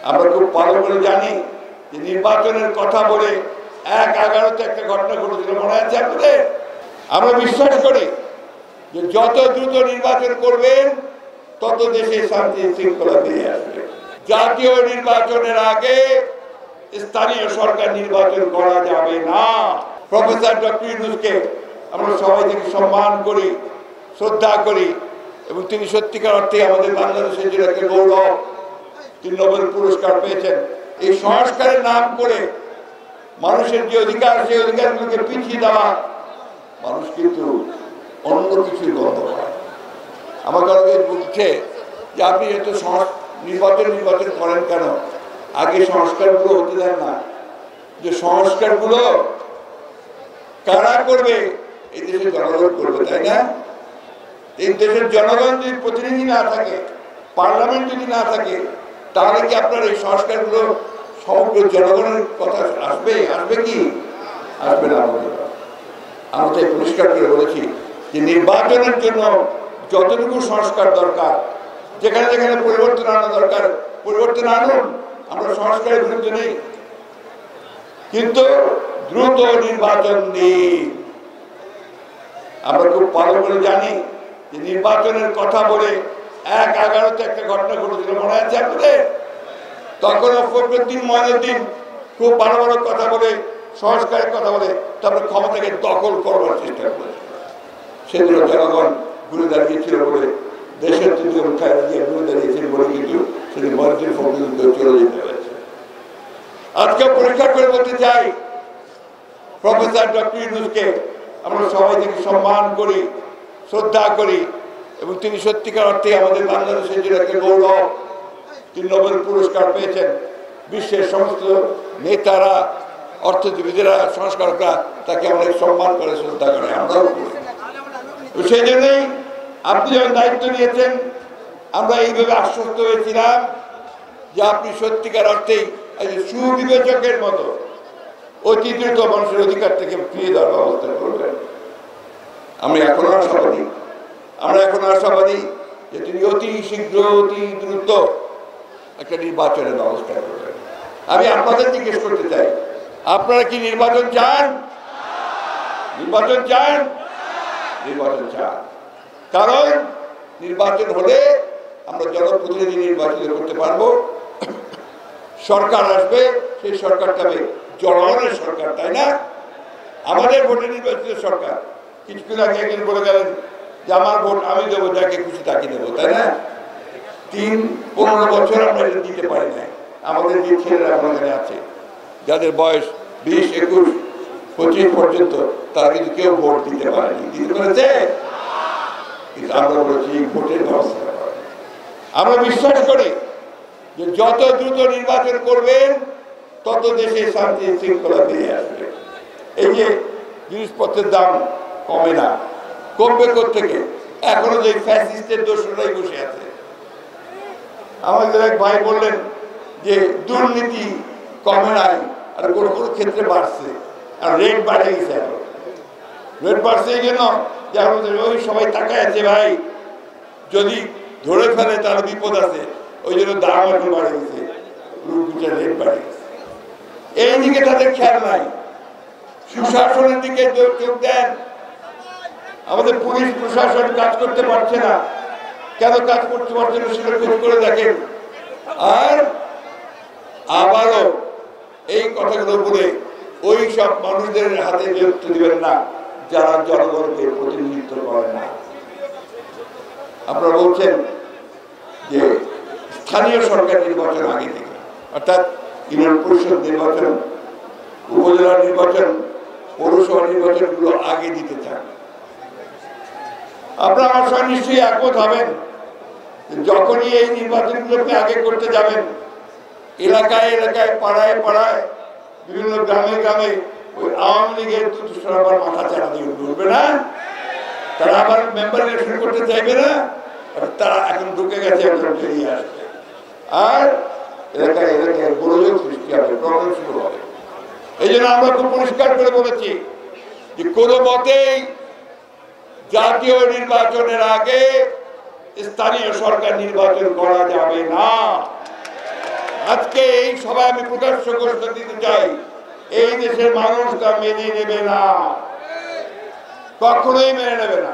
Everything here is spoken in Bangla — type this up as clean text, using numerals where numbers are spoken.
আমরা খুব ভালো করে জানি যে নির্বাচনের কথা বলে 1/11-তে একটা ঘটনা ঘটেছিল, মনে আছে আপনাদের? আমরা বিশ্বাস করি যে যত দ্রুত নির্বাচন করবেন তত দেশে শান্তি শৃঙ্খলা ফিরে আসবে। জাতীয় নির্বাচনের আগে স্থানীয় সরকার নির্বাচন করা যাবে না। প্রফেসর ডক্টর ইউনূসকে আমরা সবাই থেকে সম্মান করি, শ্রদ্ধা করি, এবং তিনি সত্যিকার অর্থে আমাদের বাংলাদেশের জন্য একটা গৌরব। তিনি নোবেল পুরস্কার পেয়েছেন। এই সংস্কারের নাম করে মানুষের যে অধিকার, সেই অধিকারগুলোকে পিছিয়ে দেওয়া, মানুষ কিন্তু অন্য কিছুই গন্ধ পায়। আমাকে অনেকে বলছে যে আপনি এত নির্বাচন করেন কেন, আগে সংস্কারগুলো হতে দেন না। যে সংস্কারগুলো কারা করবে? এই দেশের জনগণ করবে, তাই না? এই দেশের জনগণ যদি প্রতিনিধি না থাকে, পার্লামেন্ট যদি না থাকে, তাহলে কি আপনার এই সংস্কারগুলো সমগ্র জনগণের কথা আসবে? কি আসবে না? আমরা পরিষ্কার করে বলেছি যে নির্বাচনের জন্য যতটুকু সংস্কার দরকার, যেখানে যেখানে পরিবর্তন আনা দরকার পরিবর্তন আনুন, আমরা সংস্কারের বিরুদ্ধে নেই, কিন্তু দ্রুত নির্বাচন দিন। আমরা খুব ভালো করে জানি যে নির্বাচনের কথা বলে 1/11-তে একটা ঘটনা ঘটেছিল, মনে আছে আপনাদের? তখন ফখরুদ্দিন মঈনুদ্দিন খুব ভালো ভালো কথা বলে, সংস্কারের কথা বলে, তারপরে ক্ষমতাকে দখল করবার চেষ্টা করেছিল। সেগুলো জনগণ ঘুরে দাঁড়িয়েছিল বলে, দেশের ঘুরে দাঁড়িয়েছিল বলে কিন্তু সেদিন মঈনুদ্দিন ফখরুদ্দিন চলে যেতে হয়েছে। আজকে পরীক্ষা করে বলতে চাই, প্রফেসর ডক্টর ইউনূসকে আমরা সবাই থেকে সম্মান করি, শ্রদ্ধা করি, এবং তিনি সত্যিকার অর্থে আমাদের বাংলাদেশের জন্য একটা গৌরব। তিনি নোবেল পুরস্কার পেয়েছেন। বিশ্বের সমস্ত নেতারা, অর্থনীতিবিদেরা, সংস্কারকরা তাকে অনেক সম্মান করে, শ্রদ্ধা করে, আমরাও করি। সেই জন্যই আপনি যখন দায়িত্ব নিয়েছেন, আমরা এইভাবে আশ্বস্ত হয়েছিলাম যে আপনি সত্যিকার অর্থেই সুবিবেচকের মতো অতি দ্রুত মানুষের অধিকার থেকে ফিরিয়ে দেওয়ার ব্যবস্থা করবেন। আমরা এখনো আশাবাদী যে তিনি অতি শীঘ্র, অতি দ্রুত একটা নির্বাচনের ব্যবস্থা করবেন। আমি আপনাদের জিজ্ঞেস করতে চাই, আপনারা কি নির্বাচন চান? কারণ নির্বাচন হলে আমরা জনপ্রতিনিধি নির্বাচিত করতে পারবো, সরকার আসবে, সেই সরকারটা হবে জনগণের সরকার, তাই না? আমাদের ভোটে নির্বাচিত সরকার। কিছুদিন আগে একদিন বলে গেলেন যে আমার ভোট আমি দেবো, যাকে খুশি তাকে দেবো, তাই না? 15 বছর আমরা এটা দিতে পারি না। আমাদের যে ছেলেরা এখন এখানে আছে, যাদের বয়স 20, 21, 25 পর্যন্ত, তারা কিন্তু কেউ ভোট দিতে পারেনি। দিতে পেরেছে? কিন্তু আমরা বলেছি ভোটের ব্যবস্থা করেন। আমরা বিশ্বাস করি যে যত দ্রুত নির্বাচন করবেন তত দেশে শান্তি শৃঙ্খলা ফিরে আসবে। এই যে জিনিসপত্রের দাম কমে না, কমবে কোত্থেকে? এখনো যে ফ্যাসিস্টের দোষরাই বসে আছে। আমাদের এক ভাই বললেন যে দুর্নীতি কমে নাই, আর কোনো কোনো ক্ষেত্রে বাড়ছে, আর রেট বাড়ে গেছে। রেট বাড়ছে এই জন্য যে ওই সবাই তাকায় আছে, ভাই যদি ধরে ফেলে তার বিপদ আছে, ওই জন্য দাম এখন বাড়ে গেছে, রেট বাড়ে গেছে। এই দিকে তাদের খেয়াল নাই, সুশাসনের দিকে যোগ দেন। আমাদের পুলিশ প্রশাসন কাজ করতে পারছে না, কেন কাজ করতে পারছে না সেটা খোঁজ করে দেখেন। আর আবারও এই কথাগুলো বলে ওই সব মানুষদের হাতে নেতৃত্ব দিবেন না যারা জনগণকে প্রতিনিধিত্ব করে না। আপনারা বলছেন যে স্থানীয় সরকার নির্বাচন আগে থেকে, অর্থাৎ ইউনিয়ন পরিষদ নির্বাচন, উপজেলা নির্বাচন, পৌরসভা নির্বাচনগুলো আগে দিতে চান। আপনারা আমার সঙ্গে নিশ্চয়ই একমত হবেন, যখনই এই নির্বাচনগুলোকে আগে করতে যাবেন, এলাকায় এলাকায়, পাড়ায় পাড়ায়, বিভিন্ন গ্রামে গ্রামে ওই আওয়ামী লীগের দুষ্টরা আবার মাথা চারা দিয়ে উঠবে না? তারা আবার মেম্বার ইলেকশন করতে চাইবে না? তারা এখন ঢুকে গেছে, এখন বেরিয়ে আসবে, আর এলাকায় এলাকায় গোলযোগ সৃষ্টি হবে, প্রবলেম শুরু হবে। এই জন্য আমরা খুব পরিষ্কার করে বলেছি যে কোনো মতেই জাতীয় নির্বাচনের আগে স্থানীয় সরকার নির্বাচন করা যাবে না। আজকে এই সভায় আমি প্রকাশ্য ঘোষণা দিতে চাই, এই দেশের মানুষ তা মেনে নেবে না, কখনোই মেনে নেবে না।